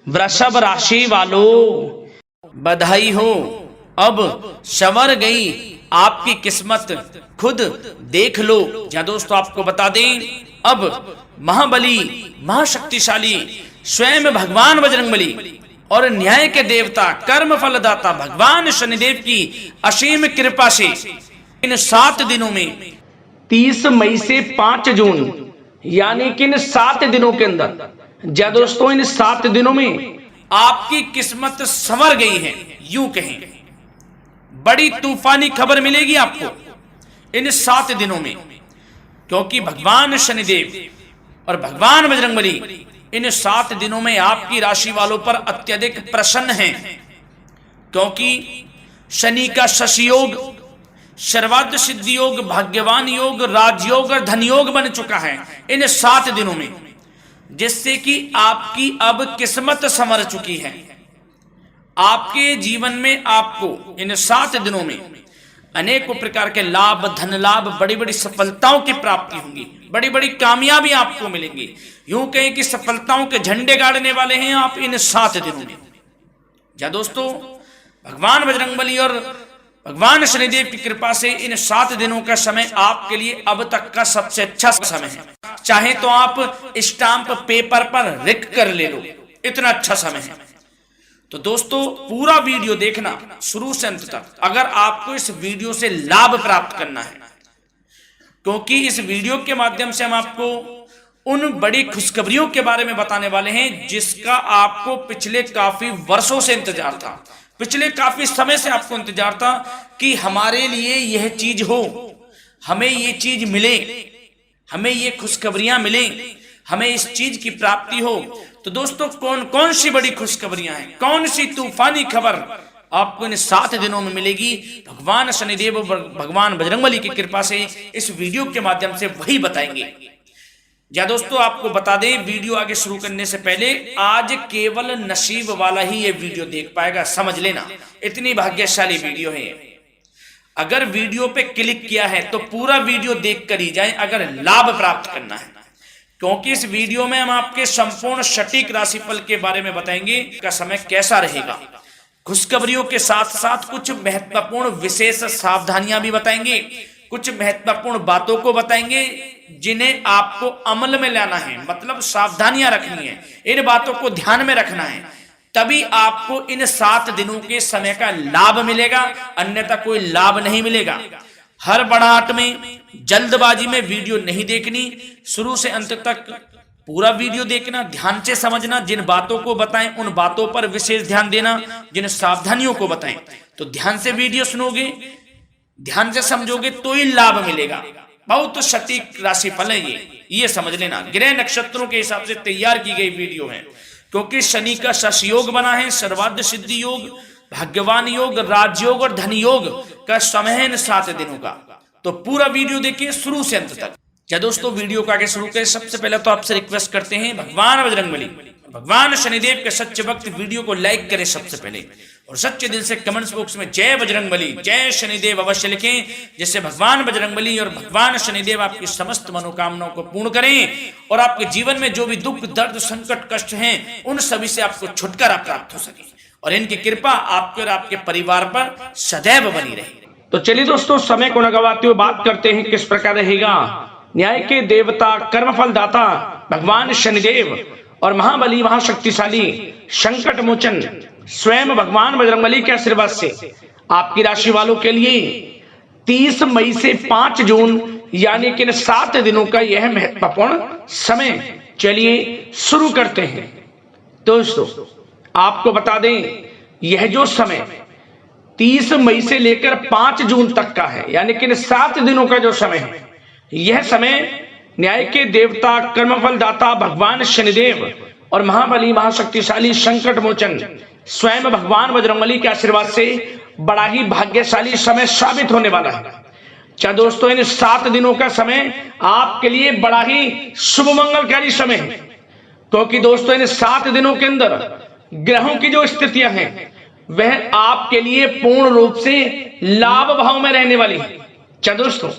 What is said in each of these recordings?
वृषभ राशि वालों, बधाई हो, अब संवर गई आपकी किस्मत, खुद देख लो। या दोस्तों आपको बता दें, अब महाबली महाशक्तिशाली स्वयं भगवान बजरंगबली और न्याय के देवता कर्म फलदाता भगवान शनिदेव की असीम कृपा से इन 7 दिनों में 30 मई से 5 जून यानी कि इन 7 दिनों के अंदर, या दोस्तों इन 7 दिनों में आपकी किस्मत संवर गई है। यूं कहें बड़ी तूफानी खबर मिलेगी आपको इन 7 दिनों में, क्योंकि भगवान शनिदेव और भगवान बजरंगबली इन 7 दिनों में आपकी राशि वालों पर अत्यधिक प्रसन्न हैं, क्योंकि शनि का शशि योग, सर्वार्थ सिद्धि योग, भाग्यवान योग, राजयोग और धन योग बन चुका है इन 7 दिनों में, जिससे कि आपकी अब किस्मत संवर चुकी है। आपके जीवन में आपको इन 7 दिनों में अनेकों प्रकार के लाभ, धन लाभ, बड़ी बड़ी सफलताओं की प्राप्ति होंगी, बड़ी बड़ी कामयाबी आपको मिलेंगी। यूं कहें कि सफलताओं के झंडे गाड़ने वाले हैं आप इन 7 दिनों में। या दोस्तों भगवान बजरंगबली और भगवान शनिदेव की कृपा से इन 7 दिनों का समय आपके लिए अब तक का सबसे अच्छा समय है। चाहे तो आप स्टाम्प पेपर पर लिख कर ले लो, इतना अच्छा समय है। तो दोस्तों पूरा वीडियो देखना शुरू से अंत तक, अगर आपको इस वीडियो से लाभ प्राप्त करना है, क्योंकि इस वीडियो के माध्यम से हम आपको उन बड़ी खुशखबरियों के बारे में बताने वाले हैं जिसका आपको पिछले काफी वर्षों से इंतजार था, पिछले काफी समय से आपको इंतजार था कि हमारे लिए यह चीज हो, हमें ये चीज मिले, हमें ये खुशखबरियां मिले, हमें इस चीज की प्राप्ति हो। तो दोस्तों कौन कौन सी बड़ी खुशखबरियां हैं, कौन सी तूफानी खबर आपको इन 7 दिनों में मिलेगी, भगवान शनिदेव और भगवान बजरंगबली की कृपा से इस वीडियो के माध्यम से वही बताएंगे। या दोस्तों आपको बता दें, वीडियो आगे शुरू करने से पहले आज केवल नसीब वाला ही ये वीडियो देख पाएगा, समझ लेना, इतनी भाग्यशाली वीडियो है। अगर वीडियो पे क्लिक किया है तो पूरा वीडियो देख कर ही जाए अगर लाभ प्राप्त करना है, क्योंकि इस वीडियो में हम आपके संपूर्ण सटीक राशिफल के बारे में बताएंगे का समय कैसा रहेगा। खुशखबरियों के साथ साथ कुछ महत्वपूर्ण विशेष सावधानियां भी बताएंगे, कुछ महत्वपूर्ण बातों को बताएंगे जिन्हें आपको अमल में लाना है, मतलब सावधानियां रखनी है, इन बातों को ध्यान में रखना है, तभी आपको इन 7 दिनों के समय का लाभ मिलेगा, अन्यथा कोई लाभ नहीं मिलेगा। हर बड़ाहट में, जल्दबाजी में वीडियो नहीं देखनी, शुरू से अंत तक पूरा वीडियो देखना, ध्यान से समझना, जिन बातों को बताएं उन बातों पर विशेष ध्यान देना, जिन सावधानियों को बताएं तो ध्यान से वीडियो सुनोगे, ध्यान से समझोगे तो ही लाभ मिलेगा। बहुत सटीक राशिफल है ये समझ लेना, ग्रह नक्षत्रों के हिसाब से तैयार की गई वीडियो है, क्योंकि शनि का शशि योग बना है, सर्वार्थ सिद्धि योग, भाग्यवान योग, राजयोग और धन योग का समय है इन 7 दिनों का। तो पूरा वीडियो देखिए शुरू से अंत तक। क्या दोस्तों वीडियो को आगे शुरू करें, सबसे पहले तो आपसे रिक्वेस्ट करते हैं, भगवान बजरंगबली भगवान शनिदेव के सच्चे भक्त वीडियो को लाइक करें सबसे पहले, और सच्चे दिल से कमेंट्स बॉक्स में जय बजरंगबली, जय शनिदेव अवश्य लिखें, जिससे भगवान बजरंगबली और भगवान शनिदेव आपकी समस्त मनोकामनाओं को पूर्ण करें और आपके जीवन में जो भी दुख, दर्द, संकट, कष्ट हैं उन सभी से आपको छुटकारा प्राप्त हो सके और इनकी कृपा आपके और आपके परिवार पर सदैव बनी रहे। तो चलिए दोस्तों समय को न गवाते हुए बात करते हैं किस प्रकार रहेगा न्याय के देवता, कर्मफल दाता भगवान शनिदेव और महाबली महाशक्तिशाली संकट मोचन स्वयं भगवान बजरंगबली के आशीर्वाद से आपकी राशि वालों के लिए 30 मई से 5 जून यानी कि 7 दिनों का यह महत्वपूर्ण समय। चलिए शुरू करते हैं। दोस्तों आपको बता दें, यह जो समय 30 मई से लेकर 5 जून तक का है, यानी कि 7 दिनों का जो समय है, यह समय न्याय के देवता, कर्मफल दाता भगवान शनिदेव और महाबली महाशक्तिशाली संकट मोचन स्वयं भगवान बजरंगबली के आशीर्वाद से बड़ा ही भाग्यशाली समय साबित होने वाला है। क्या दोस्तों इन 7 दिनों का समय आपके लिए बड़ा ही शुभ मंगलकारी समय है, क्योंकि दोस्तों इन 7 दिनों के अंदर ग्रहों की जो स्थितियां हैं वह आपके लिए पूर्ण रूप से लाभ भाव में रहने वाली है। क्या दोस्तों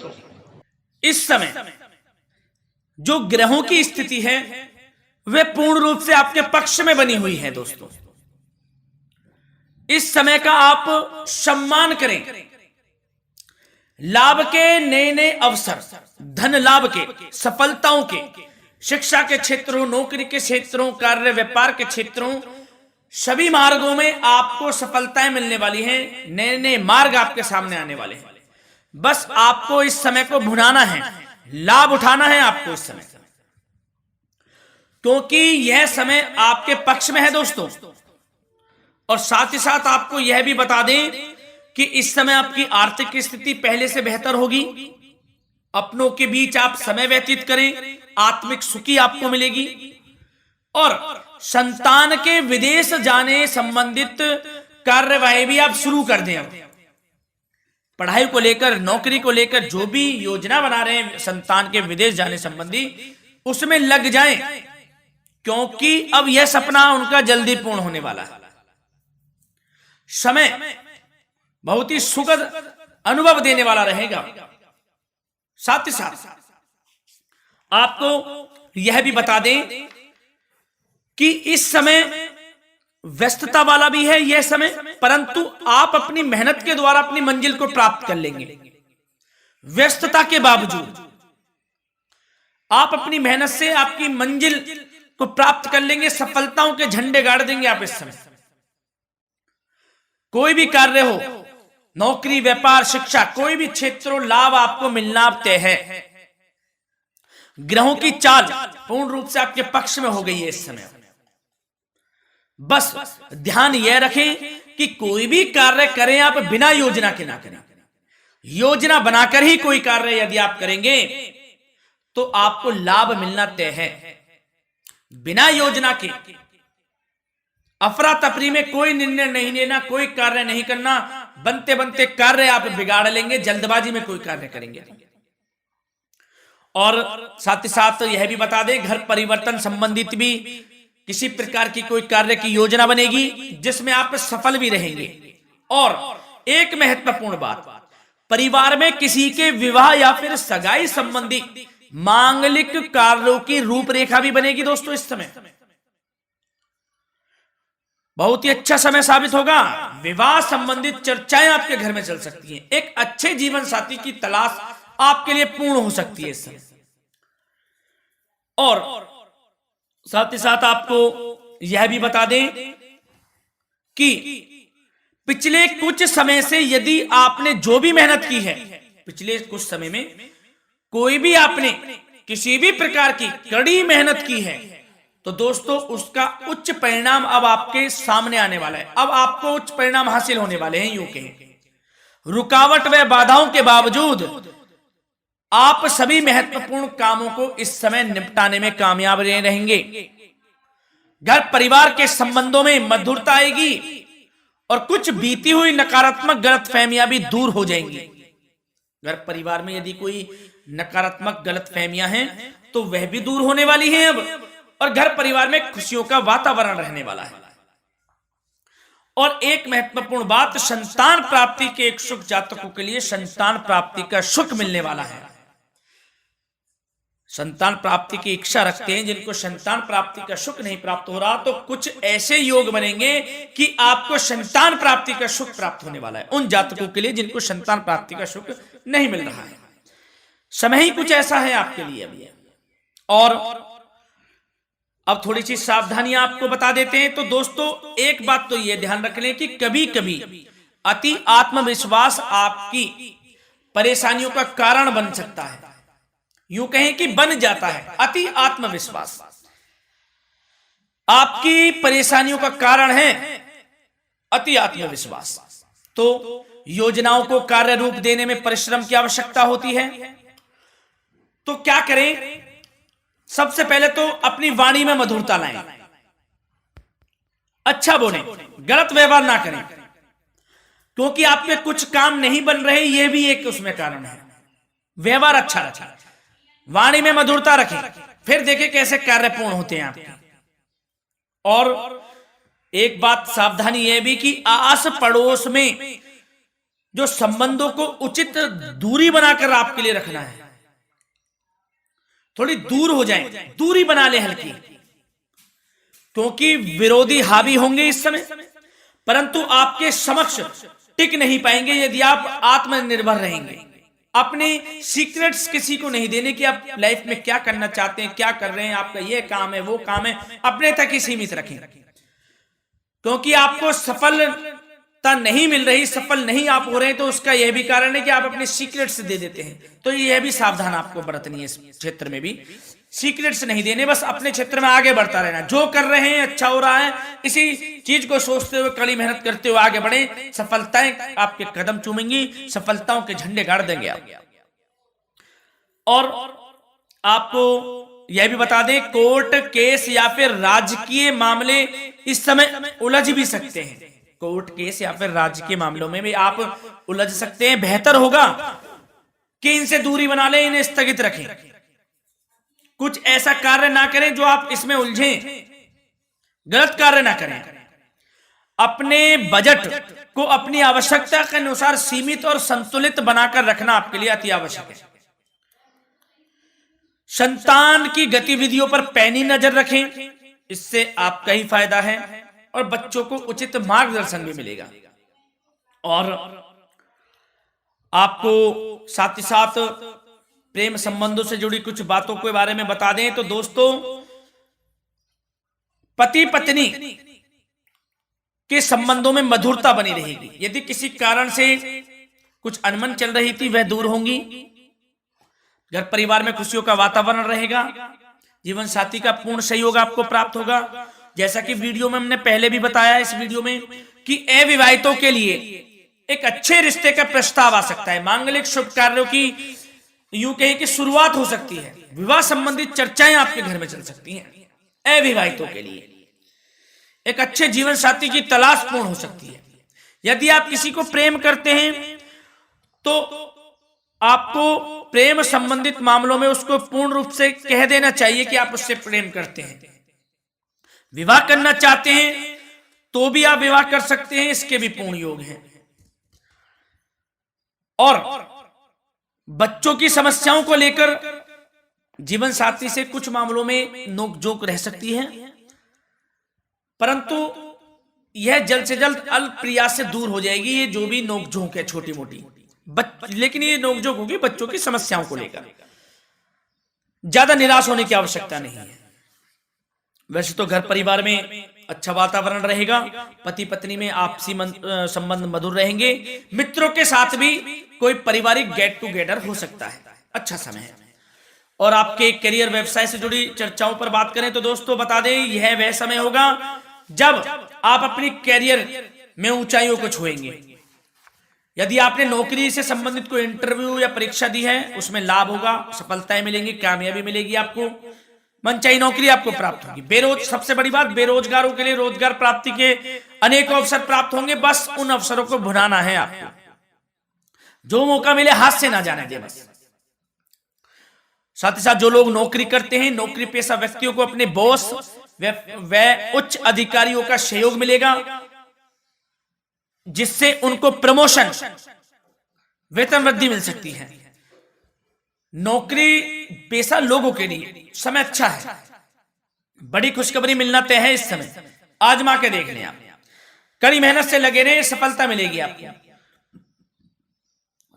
इस समय जो ग्रहों की स्थिति है वे पूर्ण रूप से आपके पक्ष में बनी हुई है। दोस्तों, इस समय का आप सम्मान करें। लाभ के नए नए अवसर, धन लाभ के, सफलताओं के, शिक्षा के क्षेत्रों, नौकरी के क्षेत्रों, कार्य व्यापार के क्षेत्रों, सभी मार्गों में आपको सफलताएं मिलने वाली हैं। नए नए मार्ग आपके सामने आने वाले हैं। बस आपको इस समय को भुनाना है, लाभ उठाना है आपको इस समय, क्योंकि यह समय आपके पक्ष में है दोस्तों। और साथ ही साथ आपको यह भी बता दें कि इस समय आपकी आर्थिक स्थिति पहले से बेहतर होगी। अपनों के बीच आप समय व्यतीत करें, आत्मिक सुखी आपको मिलेगी। और संतान के विदेश जाने संबंधित कार्यवाही भी आप शुरू कर दें। अब पढ़ाई को लेकर, नौकरी को लेकर जो भी योजना बना रहे हैं संतान के विदेश जाने संबंधी, उसमें लग जाएं, क्योंकि अब यह सपना उनका जल्दी पूर्ण होने वाला है। समय बहुत ही सुखद अनुभव देने वाला रहेगा। साथ ही साथ आपको यह भी बता दें कि इस समय व्यस्तता वाला भी है यह समय, परंतु आप अपनी मेहनत के द्वारा अपनी मंजिल को प्राप्त कर लेंगे। व्यस्तता के बावजूद आप अपनी मेहनत से आपकी मंजिल को प्राप्त कर लेंगे। सफलताओं के झंडे गाड़ देंगे आप इस समय। कोई भी कार्य हो, नौकरी, व्यापार, शिक्षा, कोई भी क्षेत्रों, लाभ आपको मिलना तय है। ग्रहों की चाल पूर्ण रूप से आपके पक्ष में हो गई है इस समय। बस ध्यान यह रखें कि कोई भी कार्य करें आप बिना योजना के ना करें। योजना बनाकर ही कोई कार्य यदि आप करेंगे तो आपको लाभ मिलना तय है। बिना योजना के अफरा तफरी में कोई निर्णय नहीं लेना, कोई कार्य नहीं करना। बनते बनते कार्य आप बिगाड़ लेंगे, जल्दबाजी में कोई कार्य करेंगे। और साथ ही साथ यह भी बता दें, घर परिवर्तन संबंधित भी किसी प्रकार की कोई कार्य की योजना बनेगी जिसमें आप सफल भी रहेंगे। और एक महत्वपूर्ण बात, परिवार में किसी के विवाह या फिर सगाई संबंधी मांगलिक कार्यों की रूपरेखा भी बनेगी दोस्तों। इस समय बहुत ही अच्छा समय साबित होगा। विवाह संबंधित चर्चाएं आपके घर में चल सकती हैं। एक अच्छे जीवन साथी की तलाश आपके लिए पूर्ण हो सकती है इस समय। और साथ ही साथ आपको यह भी बता दें कि पिछले कुछ समय से यदि आपने जो भी मेहनत की है, पिछले कुछ समय में कोई भी आपने किसी भी प्रकार की कड़ी मेहनत की है, तो दोस्तों उसका उच्च परिणाम अब आपके सामने आने वाला है। अब आपको उच्च परिणाम हासिल होने वाले हैं। यूं कहें रुकावट व बाधाओं के बावजूद आप सभी महत्वपूर्ण कामों को इस समय निपटाने में कामयाब रहेंगे। घर परिवार के संबंधों में मधुरता आएगी और कुछ बीती हुई नकारात्मक गलतफहमियां भी दूर हो जाएंगी। घर परिवार में यदि कोई नकारात्मक गलतफहमियां हैं तो वह भी दूर होने वाली हैं अब, और घर परिवार में खुशियों का वातावरण रहने वाला है। और एक महत्वपूर्ण बात, संतान प्राप्ति के इच्छुक जातकों के लिए संतान प्राप्ति का सुख मिलने वाला है। संतान प्राप्ति की इच्छा रखते हैं, जिनको संतान प्राप्ति का सुख नहीं प्राप्त हो रहा, तो कुछ ऐसे योग बनेंगे कि आपको संतान प्राप्ति का सुख प्राप्त होने वाला है। उन जातकों के लिए जिनको संतान प्राप्ति का सुख नहीं मिल रहा है, समय ही कुछ ऐसा है आपके लिए अभी। और अब थोड़ी सी सावधानियां आपको बता देते हैं। तो दोस्तों एक बात तो यह ध्यान रख लें कि कभी कभी अति आत्मविश्वास आपकी परेशानियों का कारण बन सकता है। यूं कहें कि बन जाता है। अति आत्मविश्वास आपकी परेशानियों का कारण है। अति आत्मविश्वास तो योजनाओं को कार्य रूप देने में परिश्रम की आवश्यकता होती है। तो क्या करें? सबसे पहले तो अपनी वाणी में मधुरता लाएं, अच्छा बोलें, गलत व्यवहार ना करें, क्योंकि आपके कुछ काम नहीं बन रहे, यह भी एक उसमें कारण है। व्यवहार अच्छा रखें, वाणी में मधुरता रखें, फिर देखें कैसे कार्य पूर्ण होते हैं आपके। और एक बात सावधानी यह भी कि आस पड़ोस में जो संबंधों को उचित दूरी बनाकर आपके लिए रखना है। थोड़ी दूर हो जाएं, दूरी बना ले हल्की, क्योंकि विरोधी हावी होंगे इस समय, परंतु आपके समक्ष टिक नहीं पाएंगे यदि आप आत्मनिर्भर रहेंगे। अपने सीक्रेट्स किसी को नहीं देने कि आप लाइफ में क्या करना चाहते हैं, क्या कर रहे हैं, आपका ये काम है, वो काम है, अपने तक ही सीमित रखें। क्योंकि आपको सफलता नहीं मिल रही, सफल नहीं आप हो रहे, तो उसका यह भी कारण है कि आप अपने सीक्रेट्स दे देते हैं। तो यह भी सावधान आपको बरतनी है इस क्षेत्र में भी, सीक्रेट्स नहीं देने, बस अपने क्षेत्र में आगे बढ़ता रहना। जो कर रहे हैं अच्छा हो रहा है, इसी चीज को सोचते हुए कड़ी मेहनत करते हुए आगे बढ़े। सफलताएं आपके कदम चूमेंगी, सफलताओं के झंडे गाड़ देंगे आप। और आपको यह भी बता दें, कोर्ट केस या फिर राजकीय मामले इस समय उलझ भी सकते हैं। कोर्ट केस या फिर राजकीय मामलों में भी आप उलझ सकते हैं। बेहतर होगा कि इनसे दूरी बना लें, इन्हें स्थगित रखें, कुछ ऐसा कार्य ना करें जो आप इसमें उलझें, गलत कार्य ना करें। अपने बजट को अपनी आवश्यकता के अनुसार सीमित और संतुलित बनाकर रखना आपके लिए अति आवश्यक है। संतान की गतिविधियों पर पैनी नजर रखें, इससे आपका ही फायदा है और बच्चों को उचित मार्गदर्शन भी मिलेगा। और आपको साथ ही साथ प्रेम संबंधों से जुड़ी कुछ बातों के बारे में बता दें तो दोस्तों, पति पत्नी के संबंधों में मधुरता बनी रहेगी। यदि किसी कारण से कुछ अनबन चल रही थी वह दूर होंगी। घर परिवार में खुशियों का वातावरण रहेगा। जीवन साथी का पूर्ण सहयोग आपको प्राप्त होगा। जैसा कि वीडियो में हमने पहले भी बताया इस वीडियो में कि अविवाहितों के लिए एक अच्छे रिश्ते का प्रस्ताव आ सकता है। मांगलिक शुभ कार्यों की यूं कहें कि शुरुआत हो सकती है। विवाह संबंधित चर्चाएं आपके घर में चल सकती हैं। अविवाहितों के लिए एक अच्छे जीवन साथी की तलाश पूर्ण हो सकती है। यदि आप किसी को प्रेम करते हैं तो आपको प्रेम संबंधित मामलों में उसको पूर्ण रूप से कह देना चाहिए कि आप उससे प्रेम करते हैं। विवाह करना चाहते हैं तो भी आप विवाह कर सकते हैं, इसके भी पूर्ण योग हैं। और बच्चों की समस्याओं को लेकर जीवन साथी से कुछ मामलों में नोकझोंक रह सकती है, परंतु यह जल्द से जल्द अल्प प्रयास से दूर हो जाएगी। ये जो भी नोकझोंक है छोटी मोटी, लेकिन ये नोकझोंक होगी बच्चों की समस्याओं को लेकर। ज्यादा निराश होने की आवश्यकता नहीं है। वैसे तो घर परिवार में अच्छा वातावरण रहेगा। पति पत्नी में आपसी संबंध मधुर रहेंगे। मित्रों के साथ भी कोई पारिवारिक गेट टुगेदर हो सकता है। अच्छा समय है। और आपके करियर व्यवसाय से जुड़ी चर्चाओं पर बात करें तो दोस्तों बता दें, यह वह समय होगा जब आप अपनी करियर में ऊंचाइयों को छुएंगे। यदि आपने नौकरी से संबंधित कोई इंटरव्यू या परीक्षा दी है उसमें लाभ होगा, सफलताएं मिलेंगी, कामयाबी मिलेगी, आपको मनचाही नौकरी आपको प्राप्त होगी। सबसे बड़ी बात, बेरोजगारों के लिए रोजगार प्राप्ति के अनेक अवसर प्राप्त होंगे। बस उन अवसरों को भुनाना है आपको। जो मौका मिले हाथ से ना जाने दे बस। साथ ही साथ जो लोग नौकरी करते हैं, नौकरी पेशा व्यक्तियों को अपने बॉस व उच्च अधिकारियों का सहयोग मिलेगा, जिससे उनको प्रमोशन, वेतन वृद्धि मिल सकती है। नौकरी पेशा लोगों के लिए समय अच्छा है। बड़ी खुशखबरी मिलना तय है इस समय। आजमा के देख लें आप। कड़ी मेहनत से लगे रहे, सफलता मिलेगी आपको।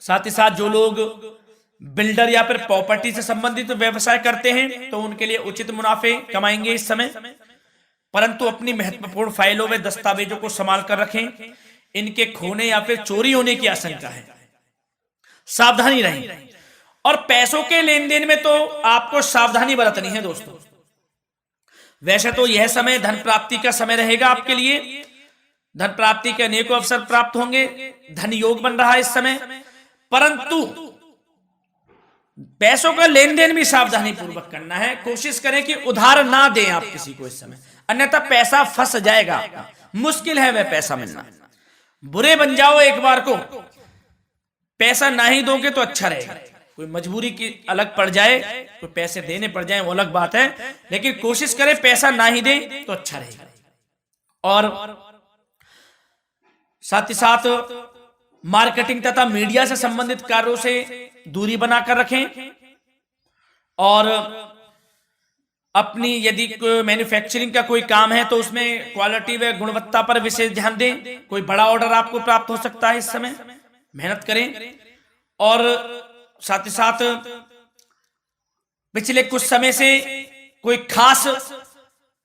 साथ ही साथ जो लोग बिल्डर या फिर प्रॉपर्टी से संबंधित व्यवसाय करते हैं तो उनके लिए उचित मुनाफे कमाएंगे इस समय, परंतु अपनी महत्वपूर्ण फाइलों में दस्तावेजों को संभाल कर रखें। इनके खोने या फिर चोरी होने की आशंका है, सावधानी रहें। और पैसों के लेन देन में तो आपको सावधानी बरतनी है दोस्तों। वैसे तो यह समय धन प्राप्ति का समय रहेगा आपके लिए। धन प्राप्ति के अनेकों अवसर प्राप्त होंगे। धन योग बन रहा है इस समय, परंतु पैसों का लेन देन भी सावधानी पूर्वक करना है। कोशिश करें कि उधार ना दें आप किसी को इस समय, अन्यथा पैसा फंस जाएगा आपका। मुश्किल है वह पैसा मिलना। बुरे बन जाओ एक बार को, पैसा ना ही दोगे तो अच्छा रहेगा। कोई मजबूरी की अलग पड़ जाए, कोई पैसे देने पड़ जाए वो अलग बात है, लेकिन कोशिश करें पैसा ना ही दें तो अच्छा रहेगा। और साथ ही साथ मार्केटिंग तथा मीडिया से संबंधित कार्यों से दूरी बनाकर रखें। और अपनी यदि मैन्युफैक्चरिंग का कोई काम है तो उसमें क्वालिटी व गुणवत्ता पर विशेष ध्यान दें। कोई बड़ा ऑर्डर आपको प्राप्त हो सकता है इस समय, मेहनत करें। और साथ ही साथ पिछले कुछ समय से कोई खास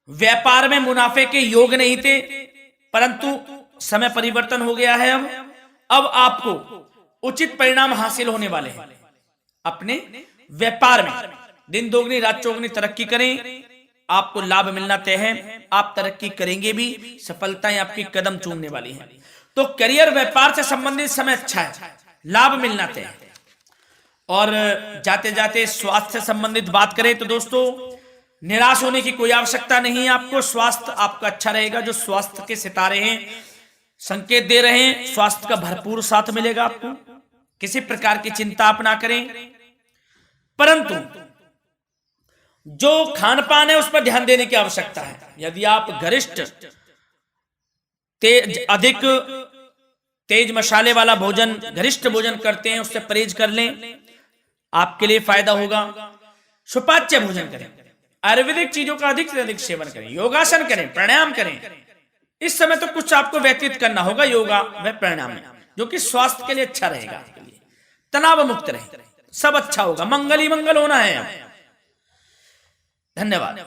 व्यापार में मुनाफे के योग नहीं थे, परंतु समय परिवर्तन हो गया है। अब आपको उचित परिणाम हासिल होने वाले हैं। अपने व्यापार में दिन दोगुनी रात चौगुनी तरक्की करें, आपको लाभ मिलना तय है। आप तरक्की करेंगे भी, सफलताएं आपकी कदम चूमने वाली हैं। तो करियर व्यापार से संबंधित समय अच्छा है, लाभ मिलना तय है। और जाते जाते स्वास्थ्य से संबंधित बात करें तो दोस्तों, निराश होने की कोई आवश्यकता नहीं है। आपको स्वास्थ्य आपका अच्छा रहेगा। जो स्वास्थ्य के सितारे हैं संकेत दे रहे हैं, स्वास्थ्य का भरपूर साथ मिलेगा आपको। किसी प्रकार की चिंता आप ना करें, परंतु जो खान पान है उस पर ध्यान देने की आवश्यकता है। यदि आप गरिष्ठ अधिक तेज मसाले वाला भोजन, गरिष्ठ भोजन करते हैं, उससे परहेज कर लें, आपके लिए फायदा होगा। सुपाच्य भोजन करें, आयुर्वेदिक चीजों का अधिक से अधिक सेवन करें, योगासन करें, प्राणायाम करें। इस समय तो कुछ आपको व्यतीत करना होगा योगा व प्राणायाम में, जो कि स्वास्थ्य के लिए अच्छा रहेगा। आपके लिए तनाव मुक्त रहे, सब अच्छा होगा। मंगल ही मंगल होना है। धन्यवाद।